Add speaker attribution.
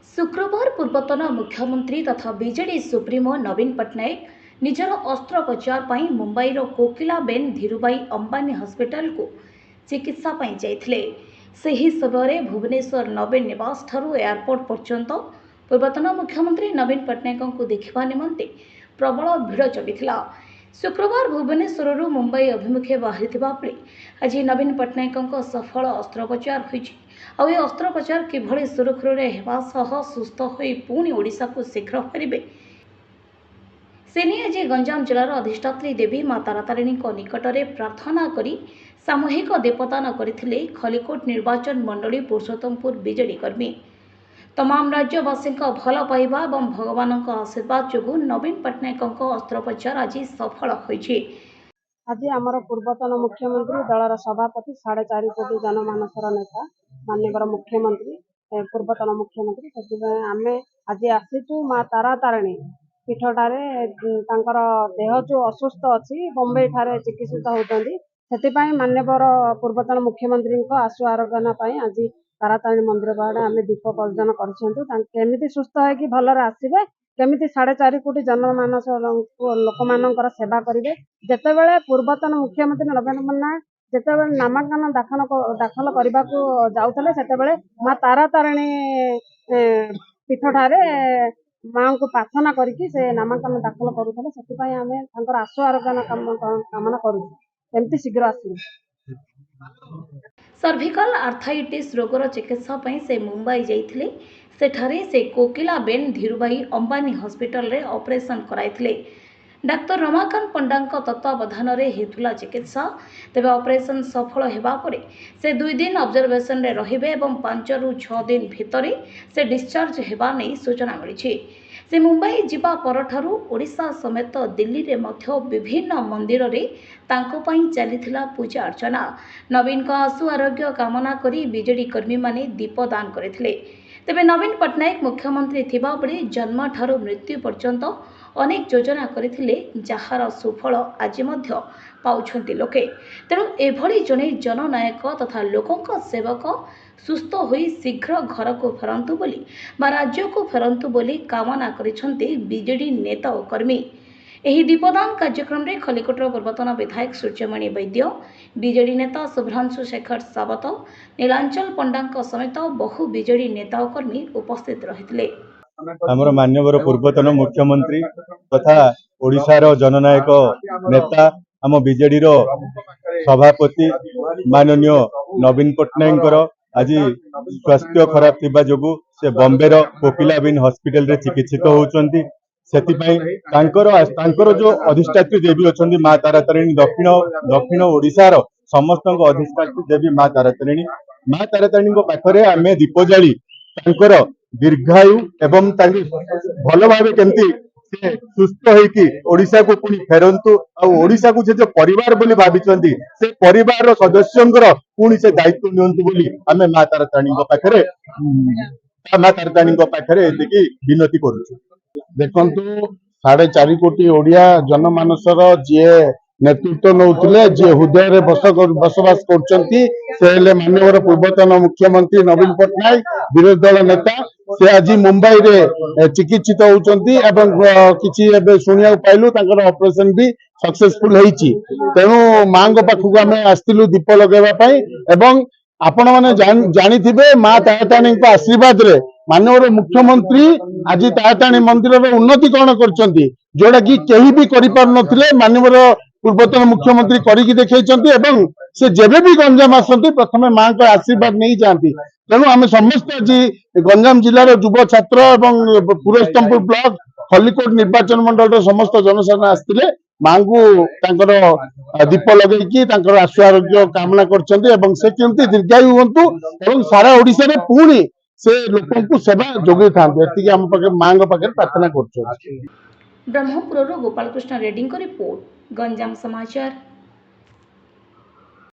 Speaker 1: शुक्रवार पूर्वतन मुख्यमंत्री तथा बीजेडी सुप्रीमो नवीन पट्टनायक निजर अस्त्रोपचार पर मुंबईर कोकिलाबेन धीरुभाई अंबानी हॉस्पिटल को चिकित्सा जाइथिले। सही समय भुवनेश्वर नवीन निवास ठारू एयरपोर्ट पर्यंत पूर्वतन मुख्यमंत्री नवीन पट्टनायक को देखा निमंते प्रबल भिड़ जमिथिला। शुक्रवार भुवनेश्वर मुंबई अभिमुखे बाहरी बेले आज नवीन पट्टनायक सफल अस्त्रोपचार होइछि। आउ अस्त्रोपचार किभଳି सुरखुरुरे हेबा सह सुस्थ होई पुणी ओडिशा को शीघ्र फेरिबे सेनी आज गंजाम जिलार अधिष्ठात्री देवी मां तारातारिणी निकटरे प्रार्थना करी सामूहिक दीपदान करथिले खलिकोट निर्वाचन मंडली पुरुषोत्तमपुर बीजेडी कर्मी। तमाम राज्यवासी भल पाइबा और भगवान आशीर्वाद जो नवीन पट्टनायक अस्त्रोपचार आज सफल होइछि।
Speaker 2: आज आमर पूर्वतन मुख्यमंत्री दलर सभापति 4.5 कोटी जनमानसर नेता माननीय मुख्यमंत्री पूर्वतन मुख्यमंत्री से आम आज आसीचु माँ तारा तारिणी पीठटारे देह जो असुस्थ अच्छी बम्बई ठारे चिकित्सित होती से माननीय पूर्वतन मुख्यमंत्री आशु आरोग्य आज तारा तारिणी मंदिर बाड़े आम दीप प्रज्वलन करमी सुस्थ है भलरे आसवे केमी 4.5 कोटी जनमानस लोक मानकर सेवा करेंगे। जितेबाला पूर्वतन मुख्यमंत्री नवीन पट्टनायक जितेबाला नामांकन दाखल करने को जाऊे से माँ तारा तारिणी पीठठारे माँ को प्रार्थना करके नामांकन दाखल करुले से आम आशु आरोग्य कामना करुँ शीघ्र आसवे।
Speaker 1: सर्भिकल आर्थराइटिस रोगर चिकित्सा से मुंबई जाइथिले। सेठारे से कोकिलाबेन धीरुभाई अंबानी हॉस्पिटल रे ऑपरेशन कराइथिले। डाक्टर रमाकांत पंडा तत्वावधान रे हेतुला चिकित्सा तेबे ऑपरेशन सफल हेबा परे से 2 दिन ऑब्जर्वेशन रे रहिबे एवं 5 रु 6 दिन भितरे से डिस्चार्ज हेबा नै सूचना मिलिछि। से मुंबई जिबा परठारु ओडिशा समेत दिल्ली रे मध्य विभिन्न मंदिर रे तांको पई चलीथिला पूजा अर्चना। नवीन का आशु आरोग्य कामना करी बीजेडी कर्मी माने दीपदान करथिले। तेबे नवीन पट्टनायक मुख्यमंत्री थिबा बेले जन्म ठारू मृत्यु पर्यंत अनेक योजना करथिले जहार सुफल आज मध्य पाउछंती लोके। तेणु एभली जने जननायक तथा लोकंक सेवक सुस्थ होई शीघ्र घर को फेरंतु बोली बा राज्य को फेरंतु बोली कामना करिसंती बीजेडी नेता और कर्मी। एही दीपदान कार्यक्रम रे खलिकोटर पूर्वतन विधायक सूर्यमणि वैद्य बीजेडी नेता शुभ्रांशु शेखर सावत नीलांचल पंडा समेत बहु बीजेडी नेता और कर्मी उपस्थित रहिथिले।
Speaker 3: आमर माननीय पूर्वतन मुख्यमंत्री तथा ओडिशार जननायक नेता आम बीजेडी सभापति माननीय नवीन पट्टनायक आज स्वास्थ्य खराब थिबा जोगु से बॉम्बे कोकिलाबेन हॉस्पिटल रे चिकित्सित होउचंती। तांकर जो अधिष्ठात्री देवी अच्छा माँ तारा तारिणी दक्षिण ओडिशार समस्त अधिष्ठात्री देवी माँ तारा तारिणी पाखरे आमे दीप जाली तांकर दीर्घायु एवं भल भाव केमती से सुस्थ होइकी ओडिशा को पुणी फेरंतु ओडिशा को जो परिवार बोली भाविचंती से परिवार सदस्यंकर पुणी से दायित्व नियंतु बोली आमे माँ तारा तारिणी पाखरे एतिकी विनती करूछु।
Speaker 4: देखंतु 4.5 कोटी ओडिया जनमानसर जी नेतृत्व नौथिले जी हृदय रे बसवास करचंती से माननीय पूर्वतन मुख्यमंत्री नवीन पट्टनायक विरोधी दल नेता से आज मुंबई रे चिकित्सित होउचंती एवं किछि एबे सुनिया पाइलु तांकर ऑपरेशन भी सक्सेसफुल होईची। तेनु मां को पाखु आमे आस्तिलु दीप लगेबा पई एवं आपण माने जानि थिबे मां तारातारिणी को आशीर्वाद रे माननीय मुख्यमंत्री आज तारातारिणी मंदिर में उन्नतीकरण करछंती जोड़ा कि केही भी करि पार नथिले माननीय पूर्वतन मुख्यमंत्री करिकि देखैछंती एवं से जेबे भी गंजाम आसंती प्रथमे मां को आशीर्वाद नहीं जाती। तेणु आम समस्त आज गंजाम जिलार युव छात्र एवं पुरुषोत्तमपुर ब्लॉक खलिकोट निर्वाचन मंडल समस्त जनसाधारण आसते मां को दीप लगे आशु आरोग्य कामना कर से केमती दीर्घायु हूँ सारा ओडिशा रे पुणी से लोकों को सेवा जोगे था आम मां पाखे प्रार्थना कर।
Speaker 1: ब्रह्मपुर गोपाल कृष्ण रेड्डी रिपोर्ट गंजाम समाचार।